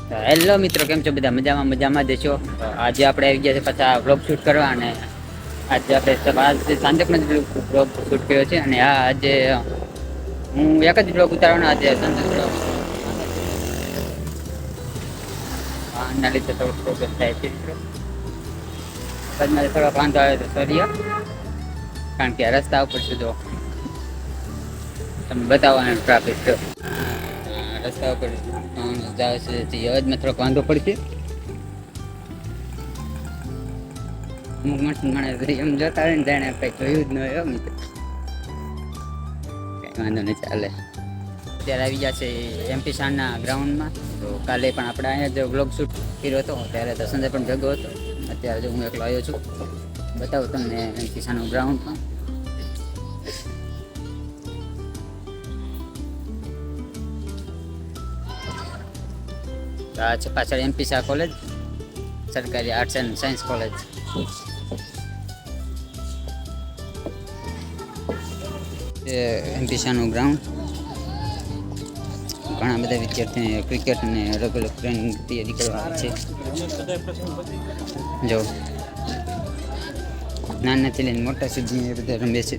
Hello મિત્રો, કેમ છો બધા? મજામાં જ છો. આજે આપણે આવી ગયા છે પાછા વ્લોગ શૂટ કરવા, અને આજે આપણે સાંજકનો જ વ્લોગ શૂટ કર્યો છે. અને આજે હું એક જ વ્લોગ ઉતારવાનો આજે સંદેશ એના લીધે થોડોક પ્રોગ્રેસ થાય છે મિત્રો. થોડોક વાંધો આવે તો સોરી, કારણ કે રસ્તા ઉપર છું જો તમે બતાવવાનું ટ્રાફિક રસ્તા ઉપર જાય છે, અવાજમાં થોડોક વાંધો પડશે. અમુક માણસ મને એમ જોતા હોય ને જાણે કઈ જોયું જ ન હોય મિત્રો. કઈ વાંધો નહીં, ચાલે. અત્યારે આવી ગયા છે એમપી શાનના ગ્રાઉન્ડમાં. તો કાલે પણ આપણે અહીંયા જો વ્લોગ શૂટ કર્યો હતો ત્યારે તો સંજય પણ ભેગો હતો. અત્યારે જો હું એકલો આવ્યો છું, બતાવું તમને એમપી શાનનું ગ્રાઉન્ડમાં. આ છે પાછળ એમપી શાહ કોલેજ, સરકારી arts and science college. MP શાહનું ગ્રાઉન્ડ. ઘણા બધા વિદ્યાર્થીઓ ક્રિકેટ અને અલગ અલગ ટ્રેનિંગ તૈયારી કરવા આવે છે. જો નાનાથી લઈને મોટા સુધી એ બધા રમે છે.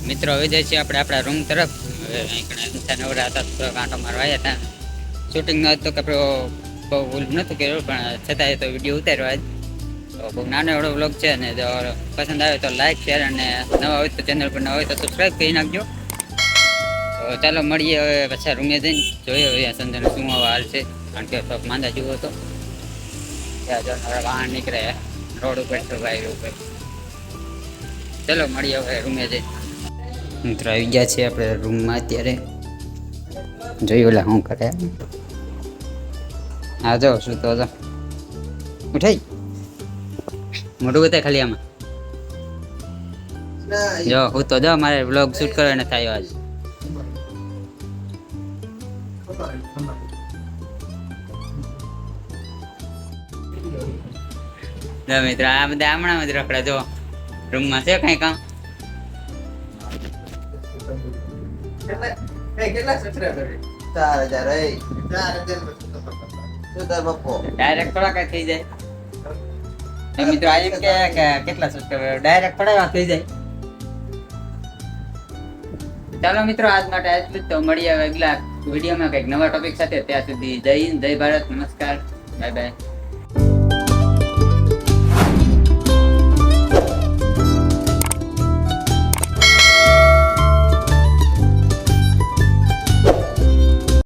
મિત્રો હવે જાય છે આપણે આપણા રૂમ તરફ. નવરા હતા, થોડોક આંટો મારવા આવ્યા હતા. શૂટિંગ તો કે બહુ ભૂલ નહોતું કર્યું, પણ છતાંય તો વિડીયો ઉતાર્યો આજ. તો બહુ નાનો એવડો વ્લોગ છે, અને જો પસંદ આવે તો લાઈક, શેર, અને નવા હોય તો ચેનલ પર નવા હોય તો સબસ્ક્રાઈબ કરી નાખજો. તો ચાલો મળીએ હવે પાછા રૂમે જઈને. જોઈએ હવે સંજયનો શું હાલ છે, કારણ કે થોડોક માંદા જેવો હતો. ત્યાં જો વાહન નીકળે રોડ ઉપર તો ભાઈ ઉપર. ચલો મળીએ હવે રૂમે જઈને. મિત્રો આવી ગયા છે આપણે રૂમમાં અત્યારે. જોયું એટલે શું કરે. હા જાઓ શું તો જાઓ, ઉઠાઈ મોટું બતાય ખાલી આમાં. જો હું તો જાઓ, મારે વ્લોગ શૂટ કરવાનો થાય આજ. મિત્ર આ બધા હમણાં જ રખડા. જો રૂમમાં છે કઈ કામ. ડાયરેક્ટ થોડા કઈ થઈ જાય મિત્રો. આ એમ કે કેટલા સબસ્ક્રાઇબર ડાયરેક્ટ થોડા થઈ જાય. ચાલો મિત્રો, આજ માટે આટલું જ. તો મળીએ હવે આગલા વિડીયોમાં કંઈક નવા ટોપિક સાથે. ત્યાં સુધી જય હિન્દ, જય ભારત, નમસ્કાર, બાય બાય.